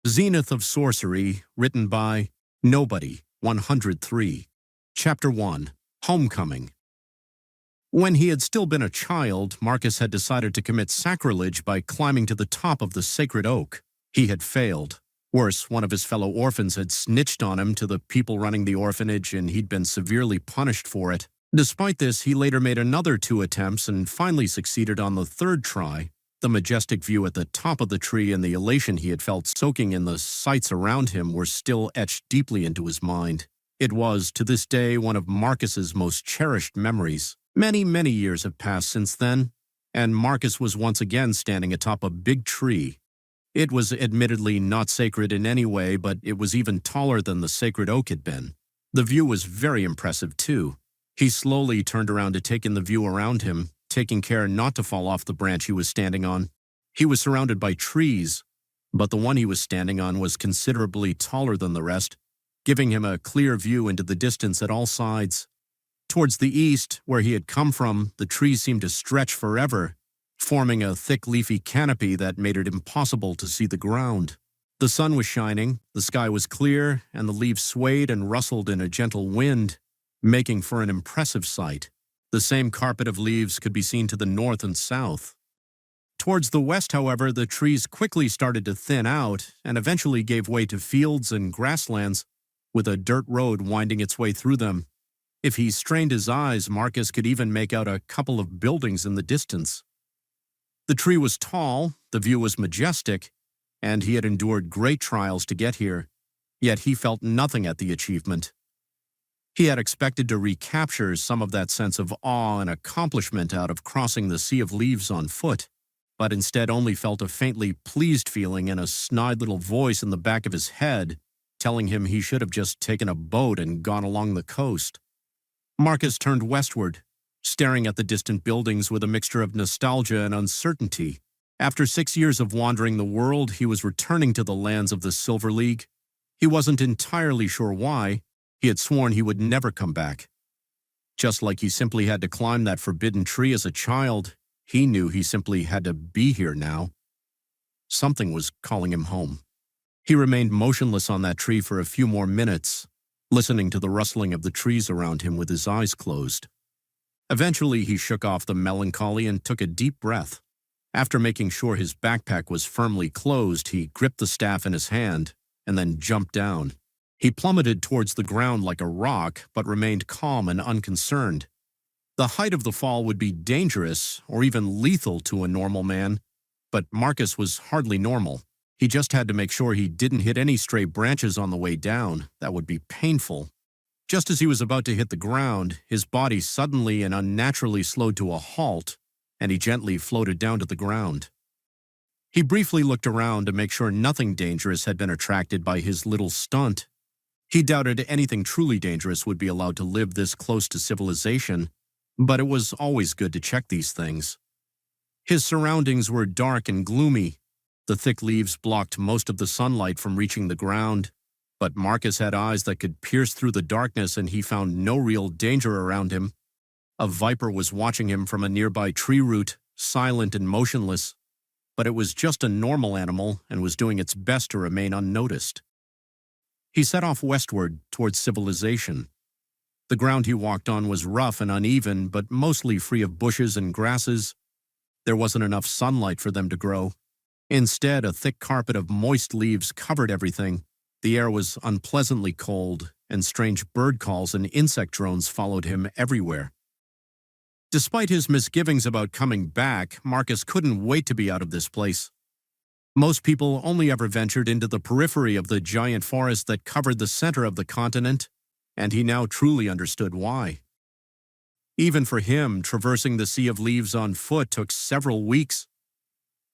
Zenith of Sorcery, written by Nobody, 103. Chapter 1. Homecoming. When he had still been a child, Marcus had decided to commit sacrilege by climbing to the top of the sacred oak. He had failed. Worse, one of his fellow orphans had snitched on him to the people running the orphanage, and he'd been severely punished for it. Despite this, he later made another 2 attempts and finally succeeded on the 3rd try. The majestic view at the top of the tree and the elation he had felt soaking in the sights around him were still etched deeply into his mind. It was, to this day, one of Marcus's most cherished memories. Many years have passed since then, and Marcus was once again standing atop a big tree. It was admittedly not sacred in any way, but it was even taller than the sacred oak had been. The view was very impressive, too. He slowly turned around to take in the view around him, taking care not to fall off the branch he was standing on. He was surrounded by trees, but the one he was standing on was considerably taller than the rest, giving him a clear view into the distance at all sides. Towards the east, where he had come from, the trees seemed to stretch forever, forming a thick leafy canopy that made it impossible to see the ground. The sun was shining, the sky was clear, and the leaves swayed and rustled in a gentle wind, making for an impressive sight. The same carpet of leaves could be seen to the north and south. Towards the west, however, the trees quickly started to thin out and eventually gave way to fields and grasslands, with a dirt road winding its way through them. If he strained his eyes, Marcus could even make out a couple of buildings in the distance. The tree was tall, the view was majestic, and he had endured great trials to get here, yet he felt nothing at the achievement. He had expected to recapture some of that sense of awe and accomplishment out of crossing the sea of leaves on foot, but instead only felt a faintly pleased feeling and a snide little voice in the back of his head telling him he should have just taken a boat and gone along the coast. Marcus turned westward, staring at the distant buildings with a mixture of nostalgia and uncertainty. After 6 years of wandering the world, he was returning to the lands of the Silver League. He wasn't entirely sure why. He had sworn he would never come back. Just like he simply had to climb that forbidden tree as a child, he knew he simply had to be here now. Something was calling him home. He remained motionless on that tree for a few more minutes, listening to the rustling of the trees around him with his eyes closed. Eventually, he shook off the melancholy and took a deep breath. After making sure his backpack was firmly closed, he gripped the staff in his hand and then jumped down. He plummeted towards the ground like a rock, but remained calm and unconcerned. The height of the fall would be dangerous or even lethal to a normal man, but Marcus was hardly normal. He just had to make sure he didn't hit any stray branches on the way down. That would be painful. Just as he was about to hit the ground, his body suddenly and unnaturally slowed to a halt, and he gently floated down to the ground. He briefly looked around to make sure nothing dangerous had been attracted by his little stunt. He doubted anything truly dangerous would be allowed to live this close to civilization, but it was always good to check these things. His surroundings were dark and gloomy. The thick leaves blocked most of the sunlight from reaching the ground, but Marcus had eyes that could pierce through the darkness, and he found no real danger around him. A viper was watching him from a nearby tree root, silent and motionless, but it was just a normal animal and was doing its best to remain unnoticed. He set off westward towards civilization. The ground he walked on was rough and uneven, but mostly free of bushes and grasses. There wasn't enough sunlight for them to grow. Instead, a thick carpet of moist leaves covered everything. The air was unpleasantly cold, and strange bird calls and insect drones followed him everywhere. Despite his misgivings about coming back, Marcus couldn't wait to be out of this place. Most people only ever ventured into the periphery of the giant forest that covered the center of the continent, and he now truly understood why. Even for him, traversing the sea of leaves on foot took several weeks.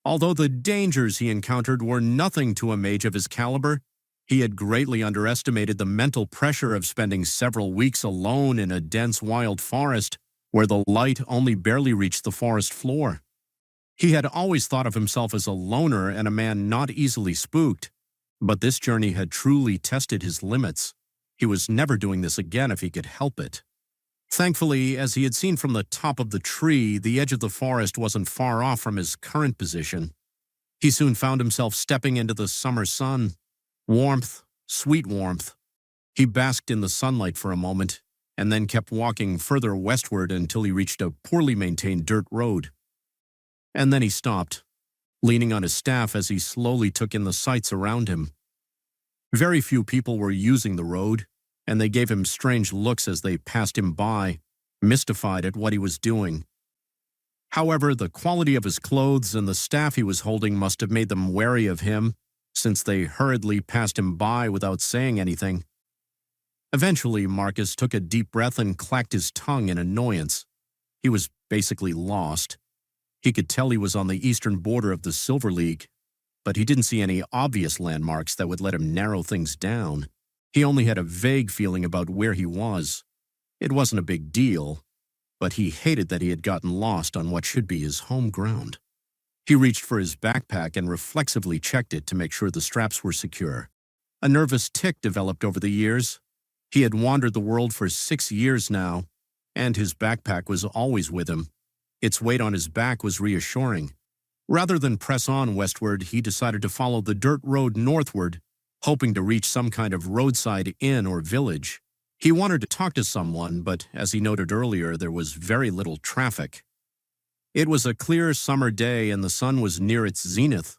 Although the dangers he encountered were nothing to a mage of his caliber, he had greatly underestimated the mental pressure of spending several weeks alone in a dense wild forest where the light only barely reached the forest floor. He had always thought of himself as a loner and a man not easily spooked, but this journey had truly tested his limits. He was never doing this again if he could help it. Thankfully, as he had seen from the top of the tree, the edge of the forest wasn't far off from his current position. He soon found himself stepping into the summer sun. Warmth, sweet warmth. He basked in the sunlight for a moment, and then kept walking further westward until he reached a poorly maintained dirt road. And then he stopped, leaning on his staff as he slowly took in the sights around him. Very few people were using the road, and they gave him strange looks as they passed him by, mystified at what he was doing. However, the quality of his clothes and the staff he was holding must have made them wary of him, since they hurriedly passed him by without saying anything. Eventually, Marcus took a deep breath and clacked his tongue in annoyance. He was basically lost. He could tell he was on the eastern border of the Silver League, but he didn't see any obvious landmarks that would let him narrow things down. He only had a vague feeling about where he was. It wasn't a big deal, but he hated that he had gotten lost on what should be his home ground. He reached for his backpack and reflexively checked it to make sure the straps were secure. A nervous tic developed over the years. He had wandered the world for 6 years now, and his backpack was always with him. Its weight on his back was reassuring. Rather than press on westward, he decided to follow the dirt road northward, hoping to reach some kind of roadside inn or village. He wanted to talk to someone, but as he noted earlier, there was very little traffic. It was a clear summer day and the sun was near its zenith.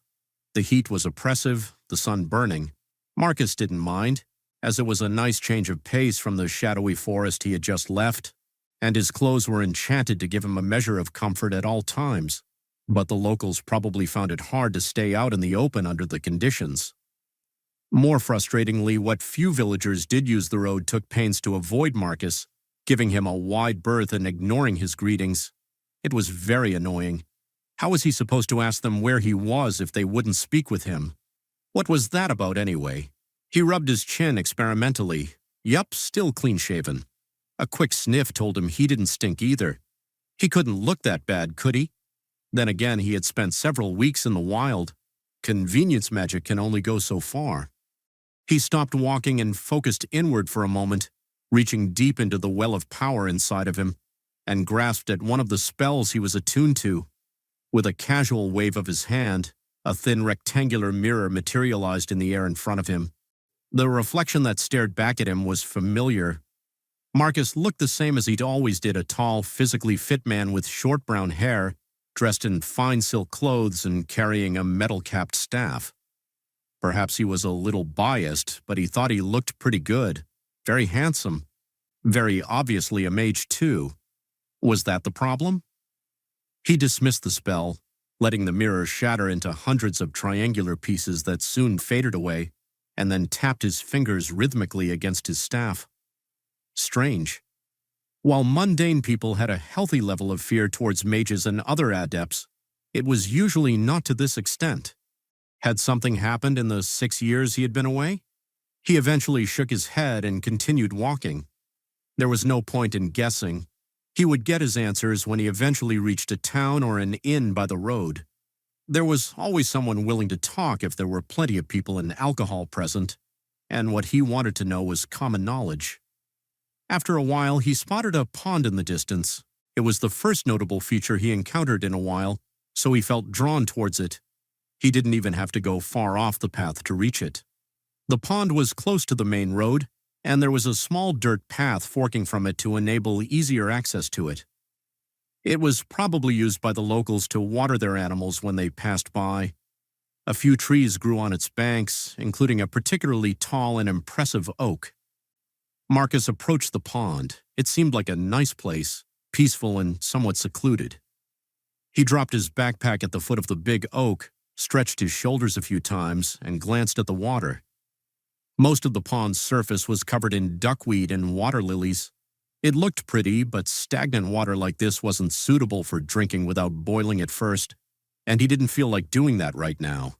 The heat was oppressive, the sun burning. Marcus didn't mind, as it was a nice change of pace from the shadowy forest he had just left, and his clothes were enchanted to give him a measure of comfort at all times. But the locals probably found it hard to stay out in the open under the conditions. More frustratingly, what few villagers did use the road took pains to avoid Marcus, giving him a wide berth and ignoring his greetings. It was very annoying. How was he supposed to ask them where he was if they wouldn't speak with him? What was that about anyway? He rubbed his chin experimentally. Yup, still clean-shaven. A quick sniff told him he didn't stink either. He couldn't look that bad, could he? Then again, he had spent several weeks in the wild. Convenience magic can only go so far. He stopped walking and focused inward for a moment, reaching deep into the well of power inside of him, and grasped at one of the spells he was attuned to. With a casual wave of his hand, a thin rectangular mirror materialized in the air in front of him. The reflection that stared back at him was familiar. Marcus looked the same as he'd always did, a tall, physically fit man with short brown hair, dressed in fine silk clothes and carrying a metal-capped staff. Perhaps he was a little biased, but he thought he looked pretty good. Very handsome. Very obviously a mage, too. Was that the problem? He dismissed the spell, letting the mirror shatter into hundreds of triangular pieces that soon faded away, and then tapped his fingers rhythmically against his staff. Strange. While mundane people had a healthy level of fear towards mages and other adepts, it was usually not to this extent. Had something happened in the 6 years he had been away? He eventually shook his head and continued walking. There was no point in guessing. He would get his answers when he eventually reached a town or an inn by the road. There was always someone willing to talk if there were plenty of people and alcohol present, and what he wanted to know was common knowledge. After a while, he spotted a pond in the distance. It was the first notable feature he encountered in a while, so he felt drawn towards it. He didn't even have to go far off the path to reach it. The pond was close to the main road, and there was a small dirt path forking from it to enable easier access to it. It was probably used by the locals to water their animals when they passed by. A few trees grew on its banks, including a particularly tall and impressive oak. Marcus approached the pond. It seemed like a nice place, peaceful and somewhat secluded. He dropped his backpack at the foot of the big oak, stretched his shoulders a few times, and glanced at the water. Most of the pond's surface was covered in duckweed and water lilies. It looked pretty, but stagnant water like this wasn't suitable for drinking without boiling it first, and he didn't feel like doing that right now.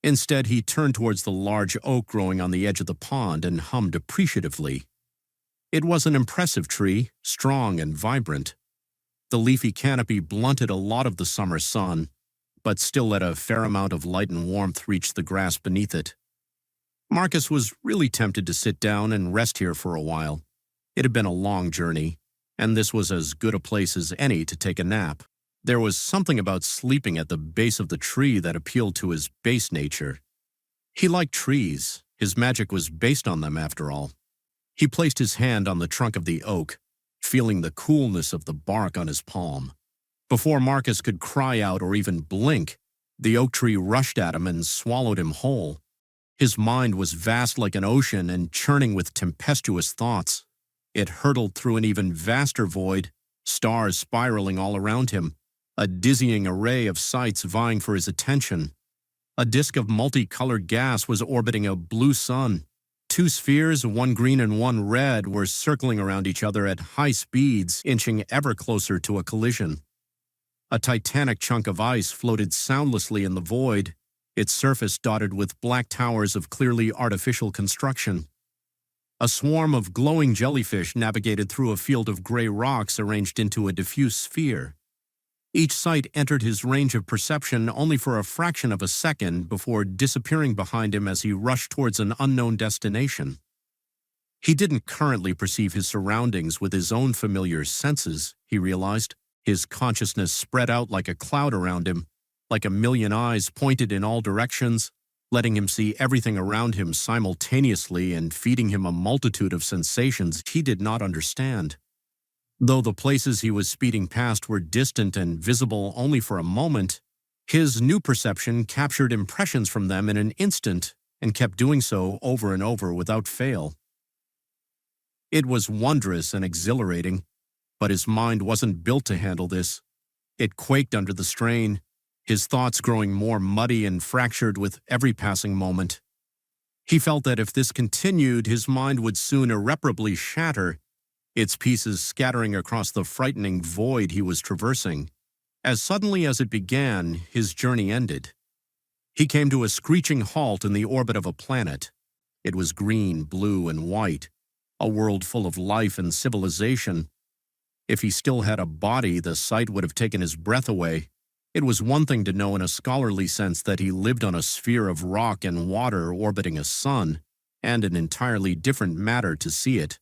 Instead, he turned towards the large oak growing on the edge of the pond and hummed appreciatively. It was an impressive tree, strong and vibrant. The leafy canopy blunted a lot of the summer sun, but still let a fair amount of light and warmth reach the grass beneath it. Marcus was really tempted to sit down and rest here for a while. It had been a long journey, and this was as good a place as any to take a nap. There was something about sleeping at the base of the tree that appealed to his base nature. He liked trees. His magic was based on them, after all. He placed his hand on the trunk of the oak, feeling the coolness of the bark on his palm. Before Marcus could cry out or even blink, the oak tree rushed at him and swallowed him whole. His mind was vast like an ocean and churning with tempestuous thoughts. It hurtled through an even vaster void, stars spiraling all around him, a dizzying array of sights vying for his attention. A disk of multicolored gas was orbiting a blue sun. Two spheres, one green and one red, were circling around each other at high speeds, inching ever closer to a collision. A titanic chunk of ice floated soundlessly in the void, its surface dotted with black towers of clearly artificial construction. A swarm of glowing jellyfish navigated through a field of gray rocks arranged into a diffuse sphere. Each sight entered his range of perception only for a fraction of a second before disappearing behind him as he rushed towards an unknown destination. He didn't currently perceive his surroundings with his own familiar senses, he realized. His consciousness spread out like a cloud around him, like a million eyes pointed in all directions, letting him see everything around him simultaneously and feeding him a multitude of sensations he did not understand. Though the places he was speeding past were distant and visible only for a moment, his new perception captured impressions from them in an instant and kept doing so over and over without fail. It was wondrous and exhilarating, but his mind wasn't built to handle this. It quaked under the strain, his thoughts growing more muddy and fractured with every passing moment. He felt that if this continued, his mind would soon irreparably shatter, its pieces scattering across the frightening void he was traversing. As suddenly as it began, his journey ended. He came to a screeching halt in the orbit of a planet. It was green, blue, and white, a world full of life and civilization. If he still had a body, the sight would have taken his breath away. It was one thing to know in a scholarly sense that he lived on a sphere of rock and water orbiting a sun, and an entirely different matter to see it.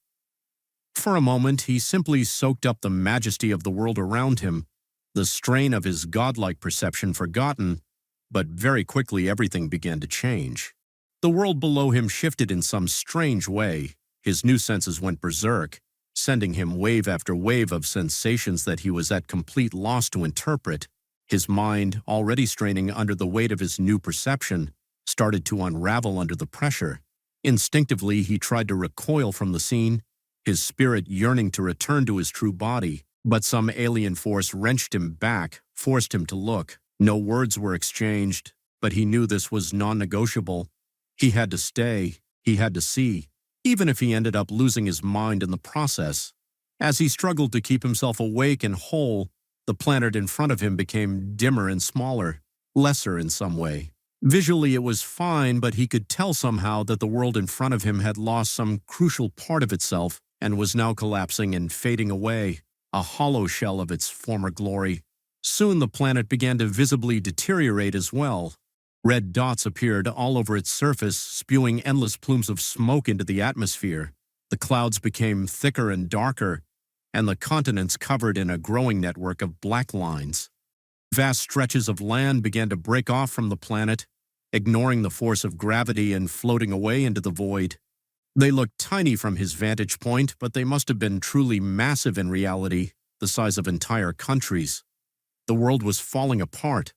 For a moment, he simply soaked up the majesty of the world around him, the strain of his godlike perception forgotten, but very quickly everything began to change. The world below him shifted in some strange way. His new senses went berserk, sending him wave after wave of sensations that he was at complete loss to interpret. His mind, already straining under the weight of his new perception, started to unravel under the pressure. Instinctively, he tried to recoil from the scene, his spirit yearning to return to his true body, but some alien force wrenched him back, forced him to look. No words were exchanged, but he knew this was non-negotiable. He had to stay, he had to see, even if he ended up losing his mind in the process. As he struggled to keep himself awake and whole, the planet in front of him became dimmer and smaller, lesser in some way. Visually it was fine, but he could tell somehow that the world in front of him had lost some crucial part of itself and was now collapsing and fading away, a hollow shell of its former glory. Soon the planet began to visibly deteriorate as well. Red dots appeared all over its surface, spewing endless plumes of smoke into the atmosphere. The clouds became thicker and darker, and the continents covered in a growing network of black lines. Vast stretches of land began to break off from the planet, ignoring the force of gravity and floating away into the void. They looked tiny from his vantage point, but they must have been truly massive in reality, the size of entire countries. The world was falling apart.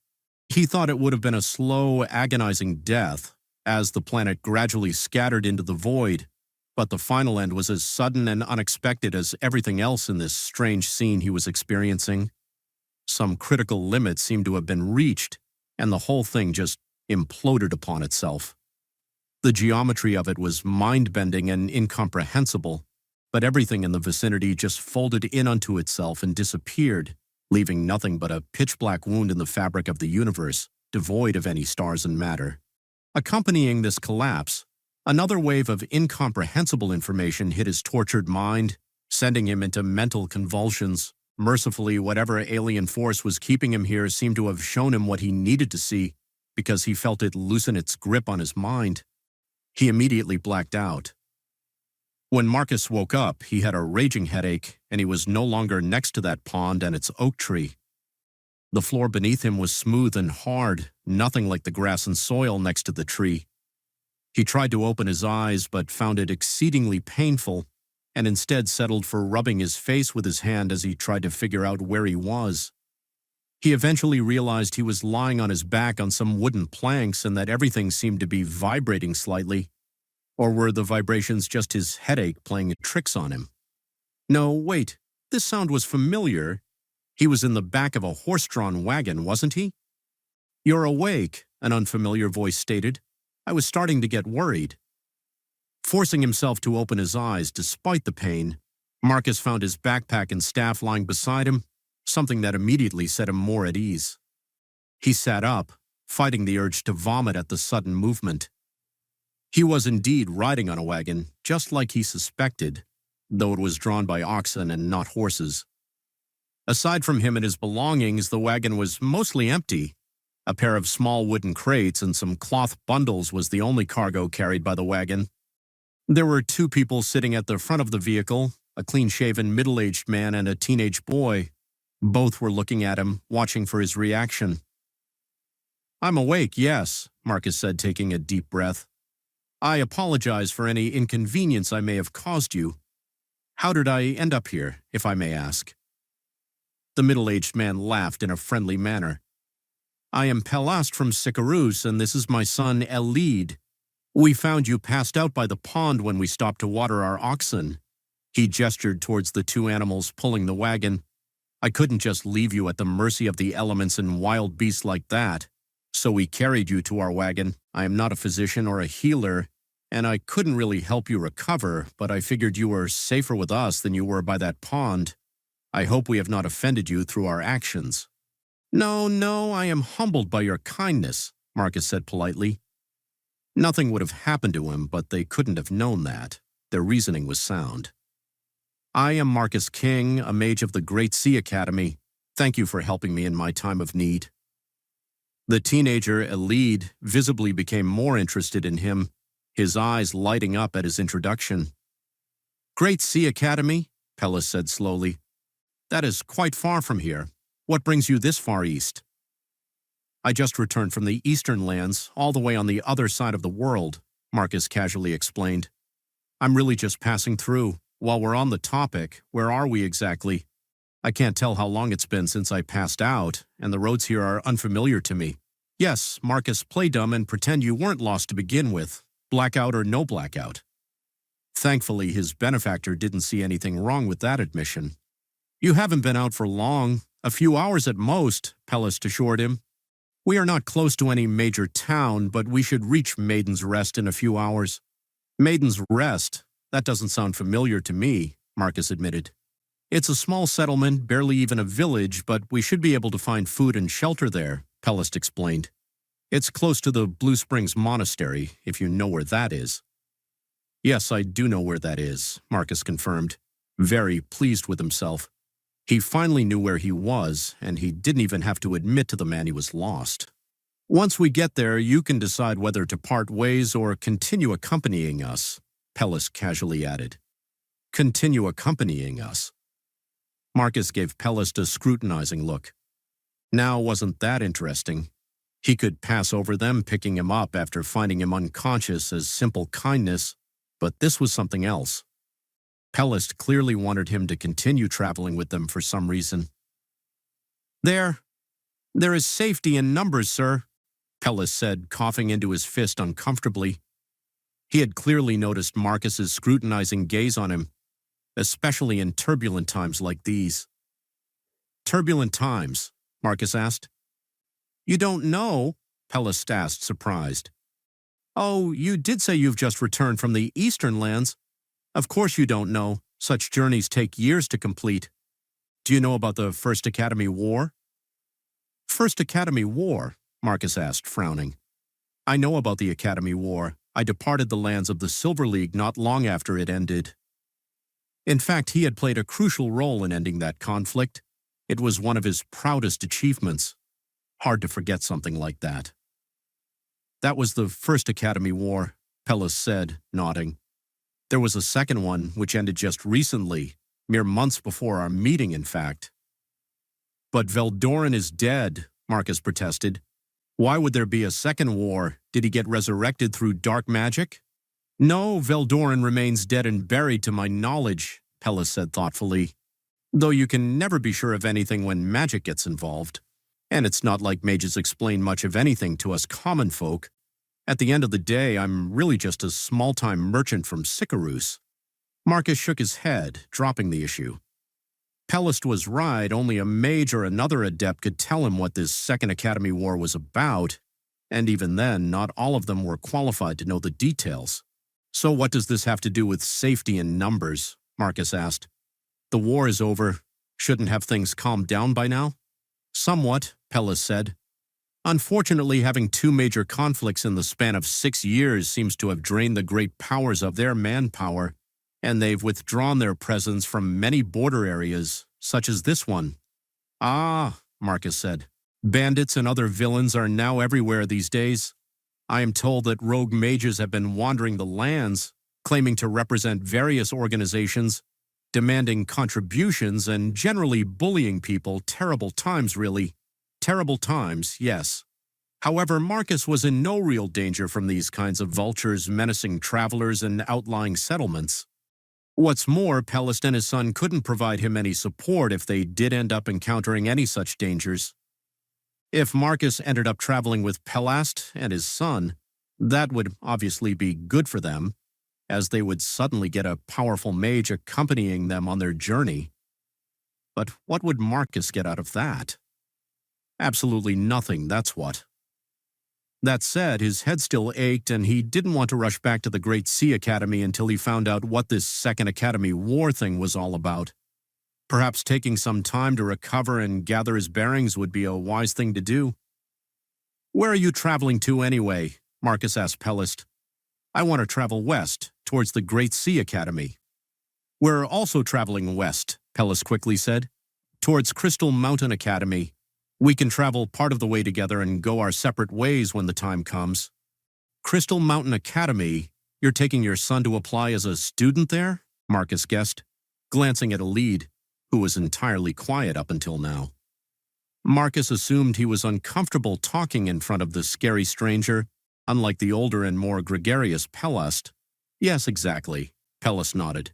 He thought it would have been a slow, agonizing death, as the planet gradually scattered into the void, but the final end was as sudden and unexpected as everything else in this strange scene he was experiencing. Some critical limit seemed to have been reached, and the whole thing just imploded upon itself. The geometry of it was mind-bending and incomprehensible, but everything in the vicinity just folded in unto itself and disappeared, leaving nothing but a pitch-black wound in the fabric of the universe, devoid of any stars and matter. Accompanying this collapse, another wave of incomprehensible information hit his tortured mind, sending him into mental convulsions. Mercifully, whatever alien force was keeping him here seemed to have shown him what he needed to see, because he felt it loosen its grip on his mind. He immediately blacked out. When Marcus woke up, he had a raging headache, and he was no longer next to that pond and its oak tree. The floor beneath him was smooth and hard, nothing like the grass and soil next to the tree. He tried to open his eyes but found it exceedingly painful and instead settled for rubbing his face with his hand as he tried to figure out where he was. He eventually realized he was lying on his back on some wooden planks and that everything seemed to be vibrating slightly. Or were the vibrations just his headache playing tricks on him? No, wait, this sound was familiar. He was in the back of a horse-drawn wagon, wasn't he? "You're awake," an unfamiliar voice stated. "I was starting to get worried." Forcing himself to open his eyes despite the pain, Marcus found his backpack and staff lying beside him, something that immediately set him more at ease. He sat up, fighting the urge to vomit at the sudden movement. He was indeed riding on a wagon, just like he suspected, though it was drawn by oxen and not horses. Aside from him and his belongings, the wagon was mostly empty. A pair of small wooden crates and some cloth bundles was the only cargo carried by the wagon. There were two people sitting at the front of the vehicle, a clean-shaven middle-aged man and a teenage boy. Both were looking at him, watching for his reaction. "I'm awake, yes," Marcus said, taking a deep breath. "I apologize for any inconvenience I may have caused you. How did I end up here, if I may ask?" The middle-aged man laughed in a friendly manner. "I am Pelast from Sicarus, and this is my son Elid. We found you passed out by the pond when we stopped to water our oxen." He gestured towards the two animals pulling the wagon. "I couldn't just leave you at the mercy of the elements and wild beasts like that, so we carried you to our wagon. I am not a physician or a healer, and I couldn't really help you recover, but I figured you were safer with us than you were by that pond. I hope we have not offended you through our actions." No, I am humbled by your kindness," Marcus said politely. Nothing would have happened to him, but they couldn't have known that. Their reasoning was sound. "I am Marcus King, a mage of the Great Sea Academy. Thank you for helping me in my time of need." The teenager, Elid, visibly became more interested in him, his eyes lighting up at his introduction. "Great Sea Academy?" Pellas said slowly. "That is quite far from here. What brings you this far east?" "I just returned from the eastern lands, all the way on the other side of the world," Marcus casually explained. "I'm really just passing through. While we're on the topic, where are we exactly? I can't tell how long it's been since I passed out, and the roads here are unfamiliar to me." "Yes, Marcus, play dumb and pretend you weren't lost to begin with, blackout or no blackout." Thankfully, his benefactor didn't see anything wrong with that admission. "You haven't been out for long, a few hours at most," Pellas assured him. "We are not close to any major town, but we should reach Maiden's Rest in a few hours." "Maiden's Rest? That doesn't sound familiar to me," Marcus admitted. "It's a small settlement, barely even a village, but we should be able to find food and shelter there," Pellas explained. "It's close to the Blue Springs Monastery, if you know where that is." "Yes, I do know where that is," Marcus confirmed, very pleased with himself. He finally knew where he was, and he didn't even have to admit to the man he was lost. "Once we get there, you can decide whether to part ways or continue accompanying us," Pellas casually added. "Continue accompanying us." Marcus gave Pellas a scrutinizing look. Now wasn't that interesting? He could pass over them picking him up after finding him unconscious as simple kindness, but this was something else. Pellas clearly wanted him to continue traveling with them for some reason. There is safety in numbers, sir," Pellas said, coughing into his fist uncomfortably. He had clearly noticed Marcus's scrutinizing gaze on him, especially in turbulent times like these. "Turbulent times?" Marcus asked. "You don't know?" Pellas asked, surprised. "Oh, you did say you've just returned from the eastern lands. Of course you don't know. Such journeys take years to complete. Do you know about the First Academy War?" "First Academy War?" Marcus asked, frowning. "I know about the Academy War. I departed the lands of the Silver League not long after it ended." In fact, he had played a crucial role in ending that conflict. It was one of his proudest achievements. Hard to forget something like that. "That was the First Academy War," Pellas said, nodding. "There was a second one, which ended just recently, mere months before our meeting, in fact." But Veldoran is dead, Marcus protested. Why would there be a second war? Did he get resurrected through dark magic? No, Veldoran remains dead and buried to my knowledge, Pella said thoughtfully. Though you can never be sure of anything when magic gets involved. And it's not like mages explain much of anything to us common folk. At the end of the day, I'm really just a small-time merchant from Sicarus. Marcus shook his head, dropping the issue. Pellist was right, only a mage or another adept could tell him what this Second Academy War was about, and even then, not all of them were qualified to know the details. So what does this have to do with safety in numbers? Marcus asked. The war is over. Shouldn't have things calmed down by now? Somewhat, Pellist said. Unfortunately, having two major conflicts in the span of 6 years seems to have drained the great powers of their manpower, and they've withdrawn their presence from many border areas, such as this one. Ah, Marcus said. Bandits and other villains are now everywhere these days. I am told that rogue mages have been wandering the lands, claiming to represent various organizations, demanding contributions and generally bullying people. Terrible times, really. Terrible times, yes. However, Marcus was in no real danger from these kinds of vultures menacing travelers and outlying settlements. What's more, Pellist and his son couldn't provide him any support if they did end up encountering any such dangers. If Marcus ended up traveling with Pellast and his son, that would obviously be good for them, as they would suddenly get a powerful mage accompanying them on their journey. But what would Marcus get out of that? Absolutely nothing, that's what. That said, his head still ached, and he didn't want to rush back to the Great Sea Academy until he found out what this Second Academy War thing was all about. Perhaps taking some time to recover and gather his bearings would be a wise thing to do. Where are you traveling to anyway? Marcus asked Pellist. I want to travel west, towards the Great Sea Academy. We're also traveling west, Pellist quickly said, towards Crystal Mountain Academy. We can travel part of the way together and go our separate ways when the time comes. Crystal Mountain Academy? You're taking your son to apply as a student there? Marcus guessed, glancing at Elide, who was entirely quiet up until now. Marcus assumed he was uncomfortable talking in front of the scary stranger, unlike the older and more gregarious Pellist. Yes, exactly, Pellist nodded.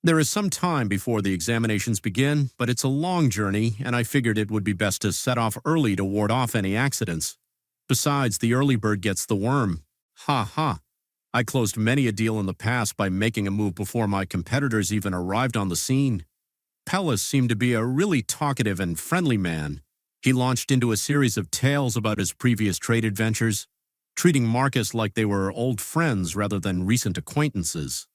There is some time before the examinations begin, but it's a long journey, and I figured it would be best to set off early to ward off any accidents. Besides, the early bird gets the worm. Ha ha. I closed many a deal in the past by making a move before my competitors even arrived on the scene. Pellist seemed to be a really talkative and friendly man. He launched into a series of tales about his previous trade adventures, treating Marcus like they were old friends rather than recent acquaintances.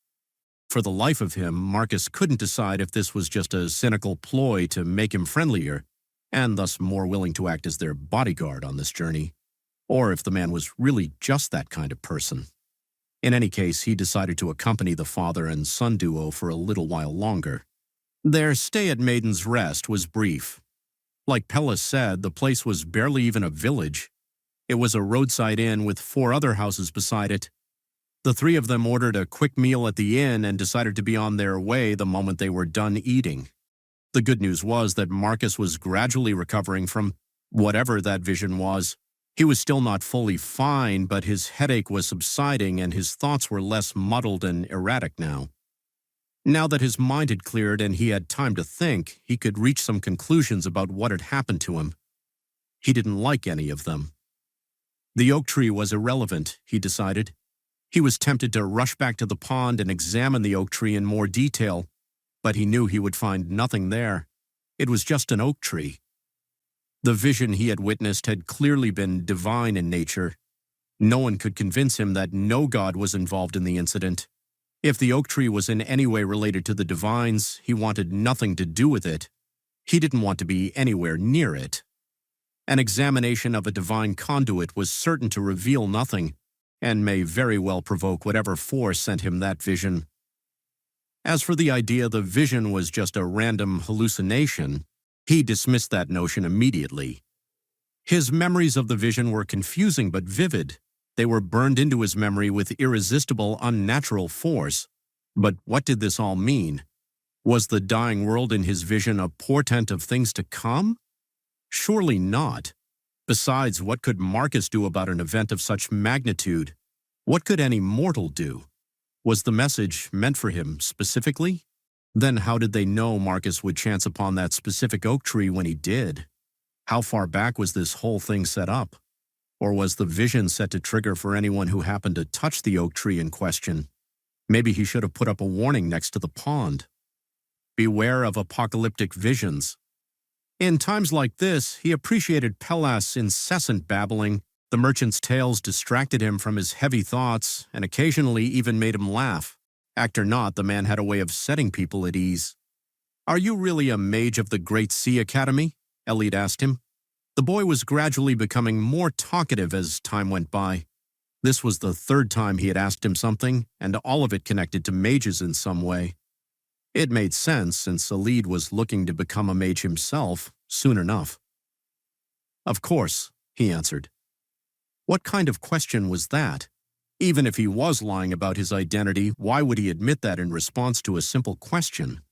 For the life of him, Marcus couldn't decide if this was just a cynical ploy to make him friendlier, and thus more willing to act as their bodyguard on this journey, or if the man was really just that kind of person. In any case, he decided to accompany the father and son duo for a little while longer. Their stay at Maiden's Rest was brief. Like Pellist said, the place was barely even a village. It was a roadside inn with 4 other houses beside it. The 3 of them ordered a quick meal at the inn and decided to be on their way the moment they were done eating. The good news was that Marcus was gradually recovering from whatever that vision was. He was still not fully fine, but his headache was subsiding and his thoughts were less muddled and erratic now. Now that his mind had cleared and he had time to think, he could reach some conclusions about what had happened to him. He didn't like any of them. The oak tree was irrelevant, he decided. He was tempted to rush back to the pond and examine the oak tree in more detail, but he knew he would find nothing there. It was just an oak tree. The vision he had witnessed had clearly been divine in nature. No one could convince him that no god was involved in the incident. If the oak tree was in any way related to the divines, he wanted nothing to do with it. He didn't want to be anywhere near it. An examination of a divine conduit was certain to reveal nothing, and may very well provoke whatever force sent him that vision. As for the idea the vision was just a random hallucination, he dismissed that notion immediately. His memories of the vision were confusing but vivid. They were burned into his memory with irresistible, unnatural force. But what did this all mean? Was the dying world in his vision a portent of things to come? Surely not. Besides, what could Marcus do about an event of such magnitude? What could any mortal do? Was the message meant for him specifically? Then how did they know Marcus would chance upon that specific oak tree when he did? How far back was this whole thing set up? Or was the vision set to trigger for anyone who happened to touch the oak tree in question? Maybe he should have put up a warning next to the pond. Beware of apocalyptic visions. In times like this, he appreciated Pellas's incessant babbling. The merchant's tales distracted him from his heavy thoughts and occasionally even made him laugh. Act or not, the man had a way of setting people at ease. "Are you really a mage of the Great Sea Academy?" Elite asked him. The boy was gradually becoming more talkative as time went by. This was the third time he had asked him something, and all of it connected to mages in some way. It made sense, since Elide was looking to become a mage himself soon enough. "Of course," he answered. What kind of question was that? Even if he was lying about his identity, why would he admit that in response to a simple question?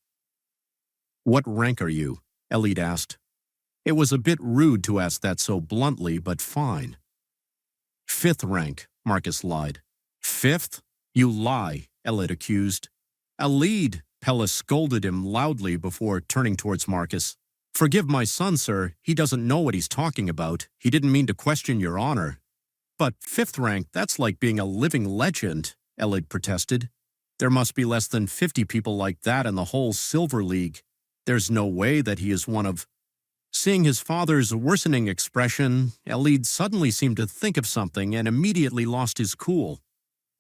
"What rank are you?" Elide asked. It was a bit rude to ask that so bluntly, but fine. "Fifth rank," Marcus lied. "Fifth? You lie," Elide accused. "Elide," Pellas scolded him loudly before turning towards Marcus. "Forgive my son, sir. He doesn't know what he's talking about. He didn't mean to question your honor." "But fifth rank, that's like being a living legend," Elide protested. "There must be less than 50 people like that in the whole Silver League. There's no way that he is one of—" Seeing his father's worsening expression, Elide suddenly seemed to think of something and immediately lost his cool.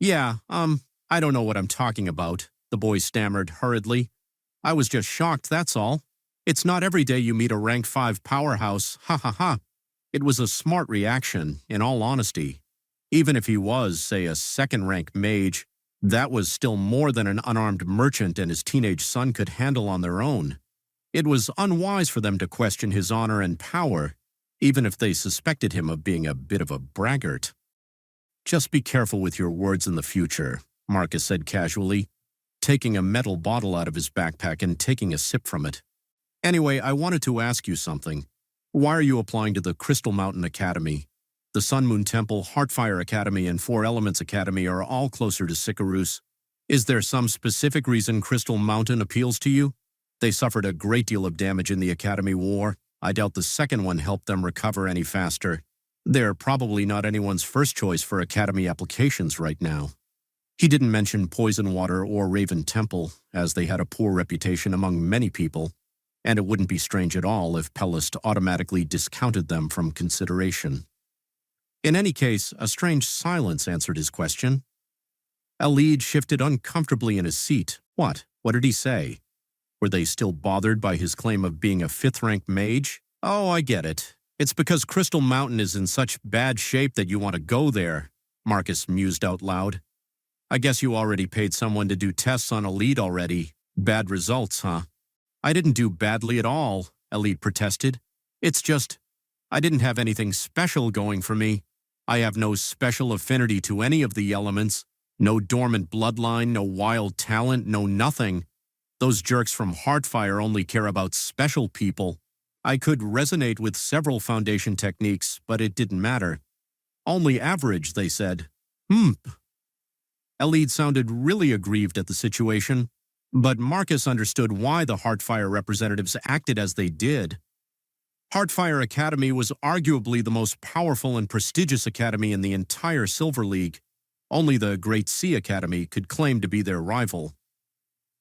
"Yeah, I don't know what I'm talking about," the boy stammered hurriedly. "I was just shocked, that's all. It's not every day you meet a rank 5 powerhouse, ha ha ha." It was a smart reaction, in all honesty. Even if he was, say, a second-rank mage, that was still more than an unarmed merchant and his teenage son could handle on their own. It was unwise for them to question his honor and power, even if they suspected him of being a bit of a braggart. "Just be careful with your words in the future," Marcus said casually, taking a metal bottle out of his backpack and taking a sip from it. "Anyway, I wanted to ask you something. Why are you applying to the Crystal Mountain Academy? The Sun Moon Temple, Heartfire Academy, and Four Elements Academy are all closer to Sicarus. Is there some specific reason Crystal Mountain appeals to you? They suffered a great deal of damage in the Academy War. I doubt the second one helped them recover any faster. They're probably not anyone's first choice for Academy applications right now." He didn't mention Poison Water or Raven Temple, as they had a poor reputation among many people, and it wouldn't be strange at all if Pellas automatically discounted them from consideration. In any case, a strange silence answered his question. Elide shifted uncomfortably in his seat. What? What did he say? Were they still bothered by his claim of being a fifth-rank mage? "Oh, I get it. It's because Crystal Mountain is in such bad shape that you want to go there," Marcus mused out loud. "I guess you already paid someone to do tests on Elide already. Bad results, huh?" "I didn't do badly at all," Elide protested. "It's just, I didn't have anything special going for me. I have no special affinity to any of the elements, no dormant bloodline, no wild talent, no nothing. Those jerks from Heartfire only care about special people. I could resonate with several foundation techniques, but it didn't matter. Only average, they said." Elide sounded really aggrieved at the situation, but Marcus understood why the Heartfire representatives acted as they did. Heartfire Academy was arguably the most powerful and prestigious academy in the entire Silver League. Only the Great Sea Academy could claim to be their rival.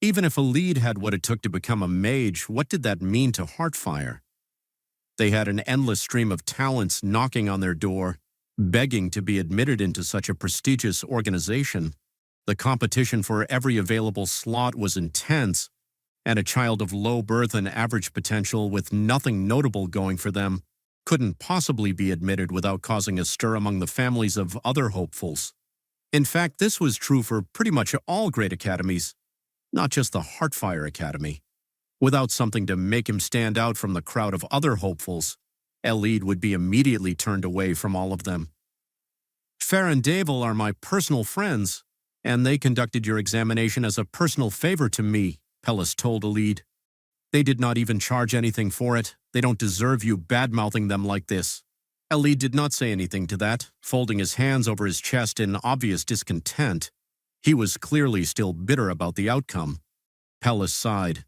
Even if Elide had what it took to become a mage, what did that mean to Heartfire? They had an endless stream of talents knocking on their door, begging to be admitted into such a prestigious organization. The competition for every available slot was intense, and a child of low birth and average potential with nothing notable going for them couldn't possibly be admitted without causing a stir among the families of other hopefuls. In fact, this was true for pretty much all great academies, not just the Heartfire Academy. Without something to make him stand out from the crowd of other hopefuls, Elide would be immediately turned away from all of them. "Fer and Davel are my personal friends, and they conducted your examination as a personal favor to me," Pellas told Elide. They did not even charge anything for it. They don't deserve you bad-mouthing them like this." Elid did not say anything to that, folding his hands over his chest in obvious discontent. He was clearly still bitter about the outcome. Pellis sighed.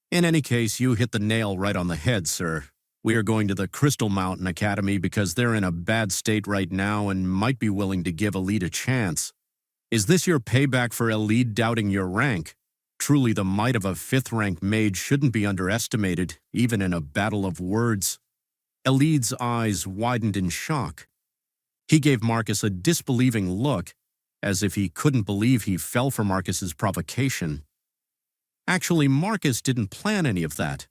"In any case, you hit the nail right on the head, sir. We are going to the Crystal Mountain Academy because they're in a bad state right now and might be willing to give Elid a chance. Is this your payback for Elid doubting your rank? Truly, the might of a 5th-ranked mage shouldn't be underestimated, even in a battle of words." Elid's eyes widened in shock. He gave Marcus a disbelieving look, as if he couldn't believe he fell for Marcus's provocation. Actually, Marcus didn't plan any of that.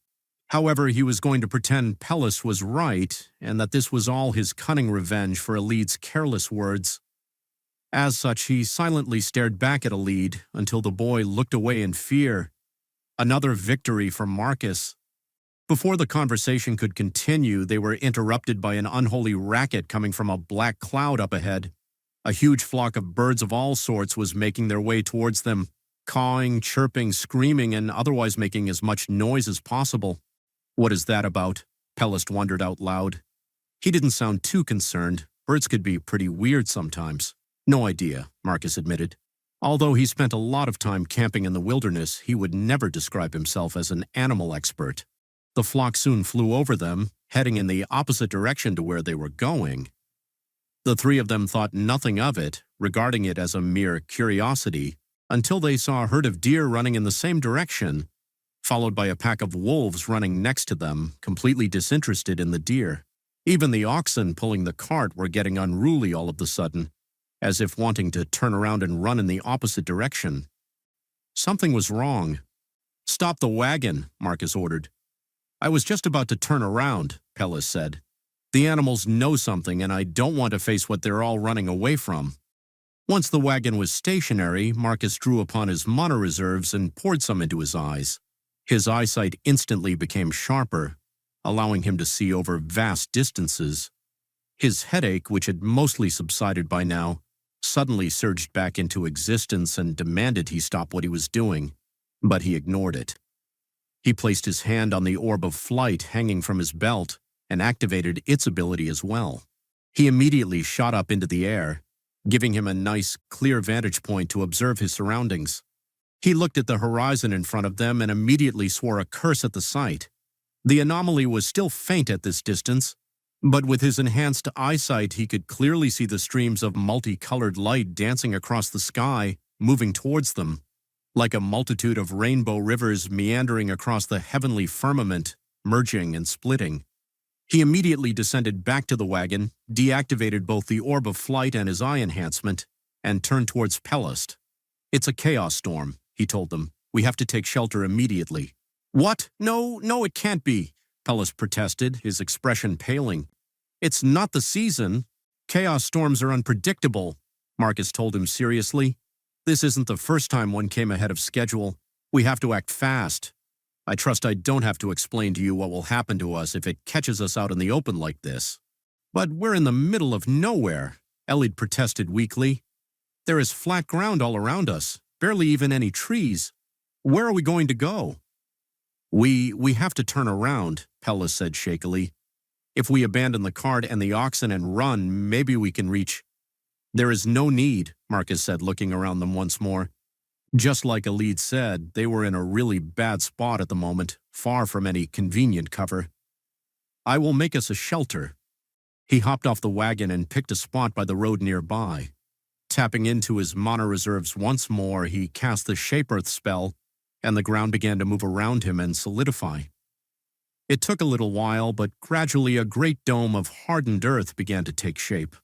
However, he was going to pretend Pellis was right, and that this was all his cunning revenge for Elid's careless words. As such, he silently stared back at Elid until the boy looked away in fear. Another victory for Marcus. Before the conversation could continue, they were interrupted by an unholy racket coming from a black cloud up ahead. A huge flock of birds of all sorts was making their way towards them, cawing, chirping, screaming, and otherwise making as much noise as possible. "What is that about?" Pellis wondered out loud. He didn't sound too concerned. Birds could be pretty weird sometimes. "No idea," Marcus admitted. Although he spent a lot of time camping in the wilderness, he would never describe himself as an animal expert. The flock soon flew over them, heading in the opposite direction to where they were going. The three of them thought nothing of it, regarding it as a mere curiosity, until they saw a herd of deer running in the same direction, followed by a pack of wolves running next to them, completely disinterested in the deer. Even the oxen pulling the cart were getting unruly all of a sudden, as if wanting to turn around and run in the opposite direction. Something was wrong. "Stop the wagon," Marcus ordered. "I was just about to turn around," Pellis said. "The animals know something, and I don't want to face what they're all running away from." Once the wagon was stationary, Marcus drew upon his mana reserves and poured some into his eyes. His eyesight instantly became sharper, allowing him to see over vast distances. His headache, which had mostly subsided by now, suddenly surged back into existence and demanded he stop what he was doing, but he ignored it. He placed his hand on the orb of flight hanging from his belt and activated its ability as well. He immediately shot up into the air, giving him a nice, clear vantage point to observe his surroundings. He looked at the horizon in front of them and immediately swore a curse at the sight. The anomaly was still faint at this distance, but with his enhanced eyesight he could clearly see the streams of multicolored light dancing across the sky, moving towards them, like a multitude of rainbow rivers meandering across the heavenly firmament, merging and splitting. He immediately descended back to the wagon, deactivated both the orb of flight and his eye enhancement, and turned towards Pellis. "It's a chaos storm," he told them. "We have to take shelter immediately." "What? No, it can't be," Pellis protested, his expression paling. "It's not the season. Chaos storms are unpredictable," Marcus told him seriously. "This isn't the first time one came ahead of schedule. We have to act fast. I trust I don't have to explain to you what will happen to us if it catches us out in the open like this." "But we're in the middle of nowhere," Elid protested weakly. "There is flat ground all around us, barely even any trees. Where are we going to go?" We have to turn around," Pellis said shakily. "If we abandon the cart and the oxen and run, maybe we can reach—" "There is no need," Marcus said, looking around them once more. Just like Elid said, they were in a really bad spot at the moment, far from any convenient cover. "I will make us a shelter." He hopped off the wagon and picked a spot by the road nearby. Tapping into his mana reserves once more, he cast the Shape Earth spell, and the ground began to move around him and solidify. It took a little while, but gradually a great dome of hardened earth began to take shape.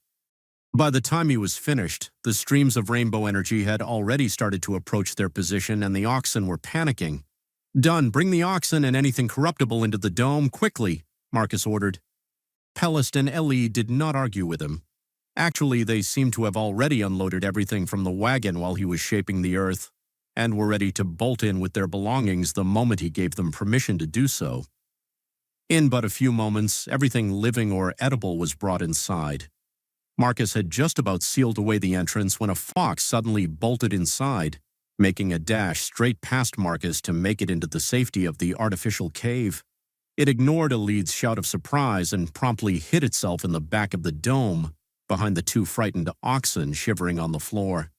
By the time he was finished, the streams of rainbow energy had already started to approach their position and the oxen were panicking. "Done, bring the oxen and anything corruptible into the dome, quickly," Marcus ordered. Pellis and Elid did not argue with him. Actually, they seemed to have already unloaded everything from the wagon while he was shaping the earth, and were ready to bolt in with their belongings the moment he gave them permission to do so. In but a few moments, everything living or edible was brought inside. Marcus had just about sealed away the entrance when a fox suddenly bolted inside, making a dash straight past Marcus to make it into the safety of the artificial cave. It ignored Elid's shout of surprise and promptly hid itself in the back of the dome, behind the two frightened oxen shivering on the floor.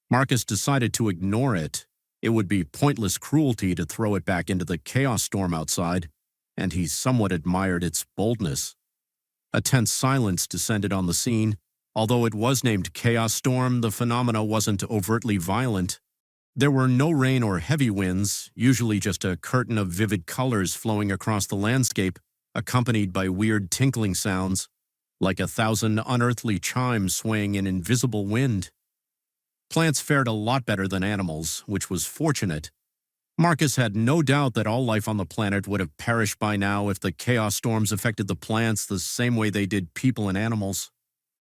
Marcus decided to ignore it. It would be pointless cruelty to throw it back into the chaos storm outside, and he somewhat admired its boldness. A tense silence descended on the scene. Although it was named Chaos Storm, the phenomena wasn't overtly violent. There were no rain or heavy winds, usually just a curtain of vivid colors flowing across the landscape, accompanied by weird tinkling sounds, like 1,000 unearthly chimes swaying in invisible wind. Plants fared a lot better than animals, which was fortunate. Marcus had no doubt that all life on the planet would have perished by now if the chaos storms affected the plants the same way they did people and animals.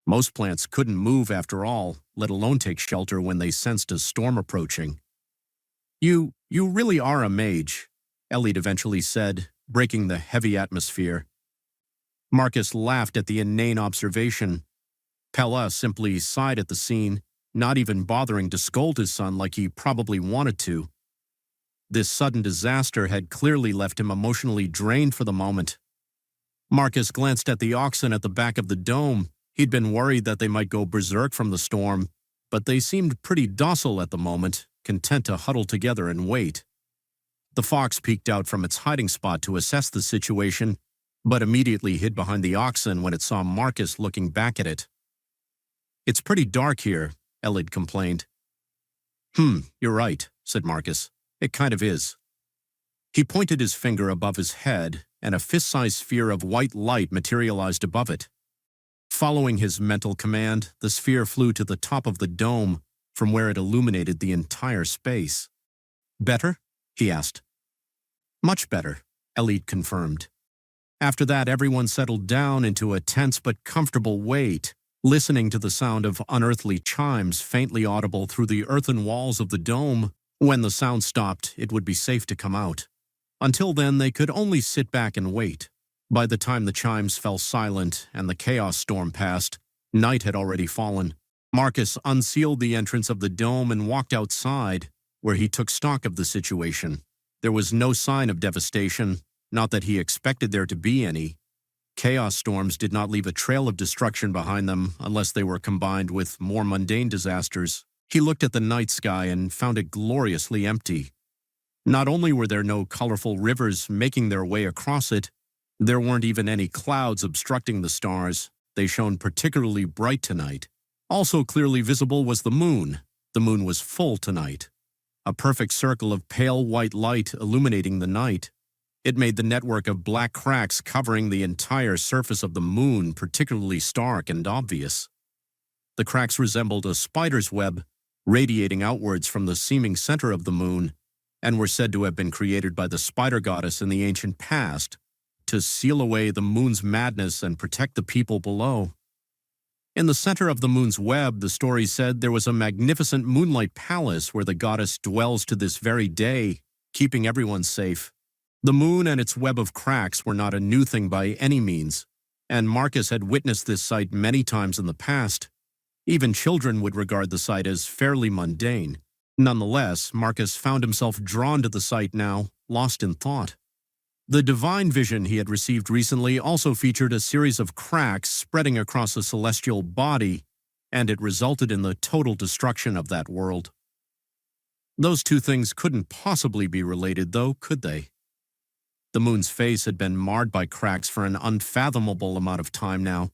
Most plants couldn't move after all, let alone take shelter when they sensed a storm approaching. You really are a mage," Elid eventually said, breaking the heavy atmosphere. Marcus laughed at the inane observation. Pella simply sighed at the scene, not even bothering to scold his son like he probably wanted to. This sudden disaster had clearly left him emotionally drained for the moment. Marcus glanced at the oxen at the back of the dome. He'd been worried that they might go berserk from the storm, but they seemed pretty docile at the moment, content to huddle together and wait. The fox peeked out from its hiding spot to assess the situation, but immediately hid behind the oxen when it saw Marcus looking back at it. "It's pretty dark here," Elid complained. You're right," said Marcus. "It kind of is." He pointed his finger above his head, and a fist-sized sphere of white light materialized above it. Following his mental command, the sphere flew to the top of the dome, from where it illuminated the entire space. "Better?" he asked. "Much better," Elid confirmed. After that, everyone settled down into a tense but comfortable wait, listening to the sound of unearthly chimes faintly audible through the earthen walls of the dome. When the sound stopped, it would be safe to come out. Until then, they could only sit back and wait. By the time the chimes fell silent and the chaos storm passed, night had already fallen. Marcus unsealed the entrance of the dome and walked outside, where he took stock of the situation. There was no sign of devastation, not that he expected there to be any. Chaos storms did not leave a trail of destruction behind them unless they were combined with more mundane disasters. He looked at the night sky and found it gloriously empty. Not only were there no colorful rivers making their way across it, there weren't even any clouds obstructing the stars. They shone particularly bright tonight. Also clearly visible was the moon. The moon was full tonight. A perfect circle of pale white light illuminating the night. It made the network of black cracks covering the entire surface of the moon particularly stark and obvious. The cracks resembled a spider's web, radiating outwards from the seeming center of the moon, and were said to have been created by the spider goddess in the ancient past, to seal away the moon's madness and protect the people below. In the center of the moon's web, the story said there was a magnificent moonlight palace where the goddess dwells to this very day, keeping everyone safe. The moon and its web of cracks were not a new thing by any means, and Marcus had witnessed this sight many times in the past. Even children would regard the sight as fairly mundane. Nonetheless, Marcus found himself drawn to the sight now, lost in thought. The divine vision he had received recently also featured a series of cracks spreading across a celestial body, and it resulted in the total destruction of that world. Those two things couldn't possibly be related, though, could they? The moon's face had been marred by cracks for an unfathomable amount of time now.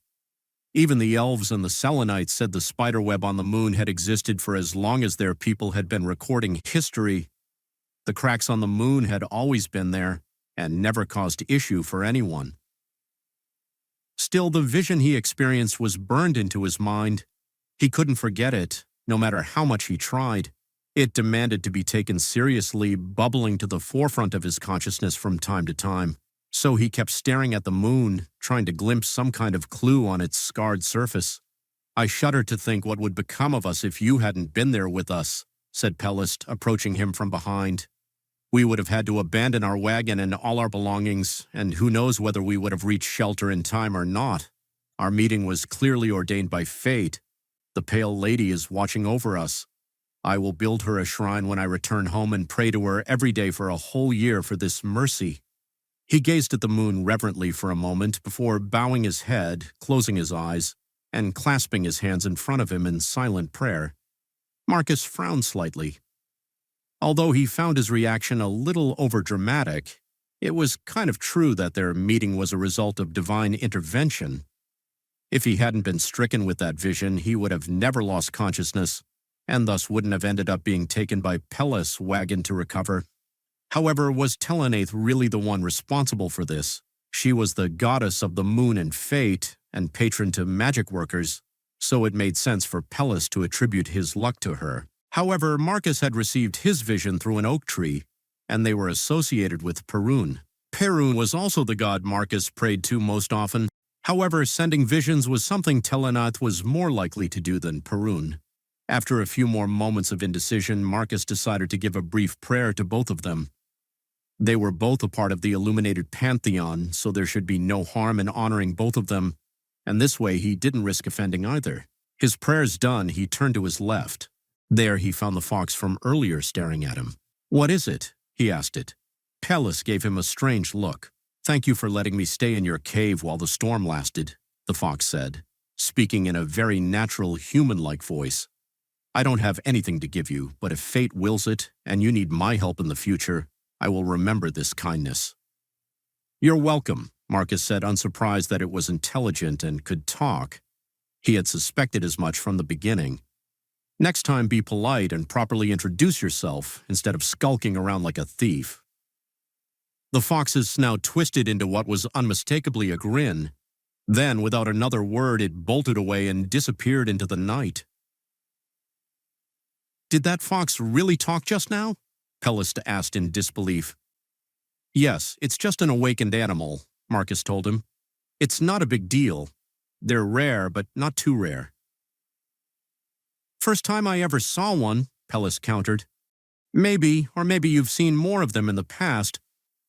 Even the elves and the Selenites said the spiderweb on the moon had existed for as long as their people had been recording history. The cracks on the moon had always been there, and never caused issue for anyone. Still, the vision he experienced was burned into his mind. He couldn't forget it, no matter how much he tried. It demanded to be taken seriously, bubbling to the forefront of his consciousness from time to time. So he kept staring at the moon, trying to glimpse some kind of clue on its scarred surface. "I shudder to think what would become of us if you hadn't been there with us," said Pellist, approaching him from behind. "We would have had to abandon our wagon and all our belongings, and who knows whether we would have reached shelter in time or not. Our meeting was clearly ordained by fate. The Pale Lady is watching over us." I will build her a shrine when I return home and pray to her every day for a whole year for this mercy." He gazed at the moon reverently for a moment before bowing his head, closing his eyes, and clasping his hands in front of him in silent prayer. Marcus frowned slightly. Although he found his reaction a little overdramatic, it was kind of true that their meeting was a result of divine intervention. If he hadn't been stricken with that vision, he would have never lost consciousness, and thus wouldn't have ended up being taken by Pellis' wagon to recover. However, was Telenath really the one responsible for this? She was the goddess of the moon and fate, and patron to magic workers, so it made sense for Pellis to attribute his luck to her. However, Marcus had received his vision through an oak tree, and they were associated with Perun. Perun was also the god Marcus prayed to most often. However, sending visions was something Telenath was more likely to do than Perun. After a few more moments of indecision, Marcus decided to give a brief prayer to both of them. They were both a part of the illuminated pantheon, so there should be no harm in honoring both of them, and this way he didn't risk offending either. His prayers done, he turned to his left. There he found the fox from earlier staring at him. "What is it?" he asked it. Pellis gave him a strange look. "Thank you for letting me stay in your cave while the storm lasted," the fox said, speaking in a very natural, human-like voice. "I don't have anything to give you, but if fate wills it, and you need my help in the future, I will remember this kindness." "You're welcome," Marcus said, unsurprised that it was intelligent and could talk. He had suspected as much from the beginning. "Next time be polite and properly introduce yourself, instead of skulking around like a thief." The fox's snout twisted into what was unmistakably a grin. Then, without another word, it bolted away and disappeared into the night. "Did that fox really talk just now?" Pellis asked in disbelief. "Yes, it's just an awakened animal," Marcus told him. "It's not a big deal. They're rare, but not too rare." "First time I ever saw one," Pellis countered. "Maybe, or maybe you've seen more of them in the past,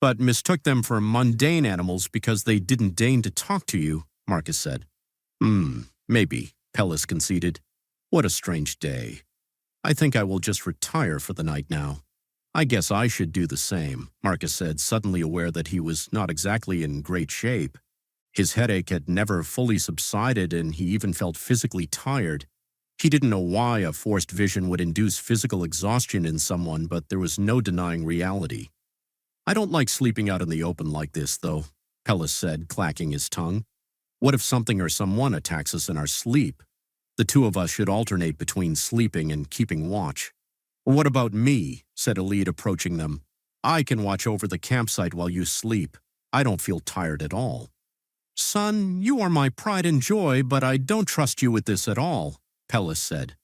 but mistook them for mundane animals because they didn't deign to talk to you," Marcus said. Maybe," Pellis conceded. "What a strange day. I think I will just retire for the night now." "I guess I should do the same," Marcus said, suddenly aware that he was not exactly in great shape. His headache had never fully subsided, and he even felt physically tired. He didn't know why a forced vision would induce physical exhaustion in someone, but there was no denying reality. "I don't like sleeping out in the open like this, though," Pellis said, clacking his tongue. "What if something or someone attacks us in our sleep? The two of us should alternate between sleeping and keeping watch." "What about me?" said Elide, approaching them. "I can watch over the campsite while you sleep. I don't feel tired at all." "Son, you are my pride and joy, but I don't trust you with this at all," Pellis said.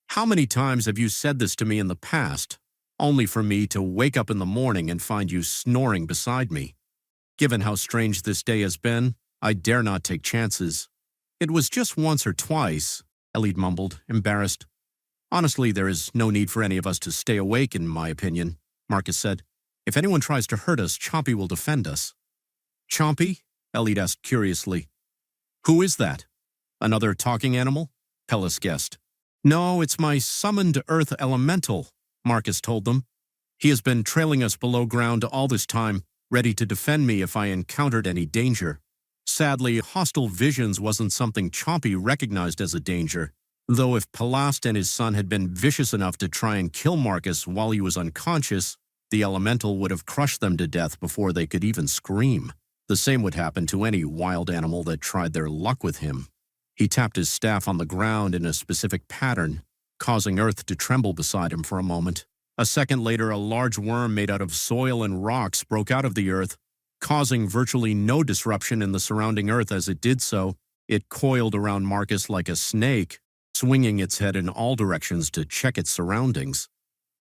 "How many times have you said this to me in the past, only for me to wake up in the morning and find you snoring beside me? Given how strange this day has been, I dare not take chances." "It was just once or twice," Elide mumbled, embarrassed. "Honestly, there is no need for any of us to stay awake, in my opinion," Marcus said. "If anyone tries to hurt us, Chompy will defend us." "Chompy?" Elide asked curiously. "Who is that? Another talking animal?" Pellis guessed. "No, it's my summoned earth elemental," Marcus told them. "He has been trailing us below ground all this time, ready to defend me if I encountered any danger. Sadly, hostile visions wasn't something Chompy recognized as a danger, though if Palast and his son had been vicious enough to try and kill Marcus while he was unconscious, the elemental would have crushed them to death before they could even scream. The same would happen to any wild animal that tried their luck with him. He tapped his staff on the ground in a specific pattern, causing earth to tremble beside him for a moment. A second later, a large worm made out of soil and rocks broke out of the earth, causing virtually no disruption in the surrounding earth as it did so. It coiled around Marcus like a snake, swinging its head in all directions to check its surroundings.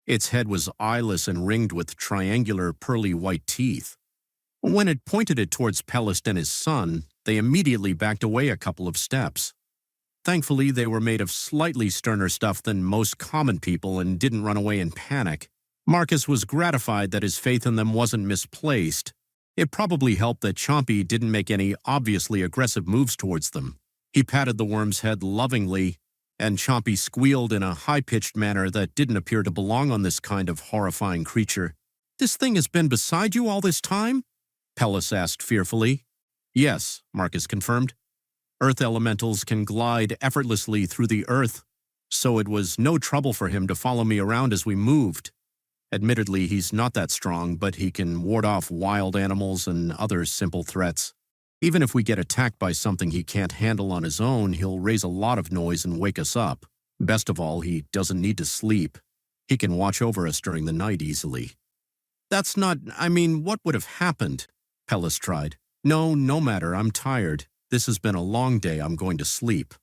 Its head was eyeless and ringed with triangular, pearly white teeth. When it pointed it towards Pellis and his son, they immediately backed away a couple of steps. Thankfully, they were made of slightly sterner stuff than most common people and didn't run away in panic. Marcus was gratified that his faith in them wasn't misplaced. It probably helped that Chompy didn't make any obviously aggressive moves towards them. He patted the worm's head lovingly and Chompy squealed in a high-pitched manner that didn't appear to belong on this kind of horrifying creature. "This thing has been beside you all this time?" Pellis asked fearfully. "Yes," Marcus confirmed. "Earth elementals can glide effortlessly through the earth, so it was no trouble for him to follow me around as we moved. Admittedly, he's not that strong, but he can ward off wild animals and other simple threats. Even if we get attacked by something he can't handle on his own, he'll raise a lot of noise and wake us up. Best of all, he doesn't need to sleep. He can watch over us during the night easily." "That's not, what would have happened?" Pellis tried. No matter, I'm tired. This has been a long day, I'm going to sleep."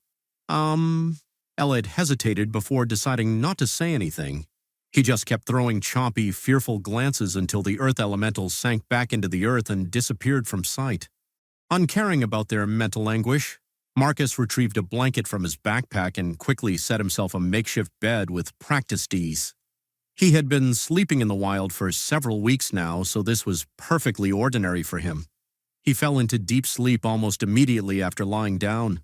Elliot hesitated before deciding not to say anything. He just kept throwing Chompy, fearful glances until the earth elementals sank back into the earth and disappeared from sight. Uncaring about their mental anguish, Marcus retrieved a blanket from his backpack and quickly set himself a makeshift bed with practiced ease. He had been sleeping in the wild for several weeks now, so this was perfectly ordinary for him. He fell into deep sleep almost immediately after lying down.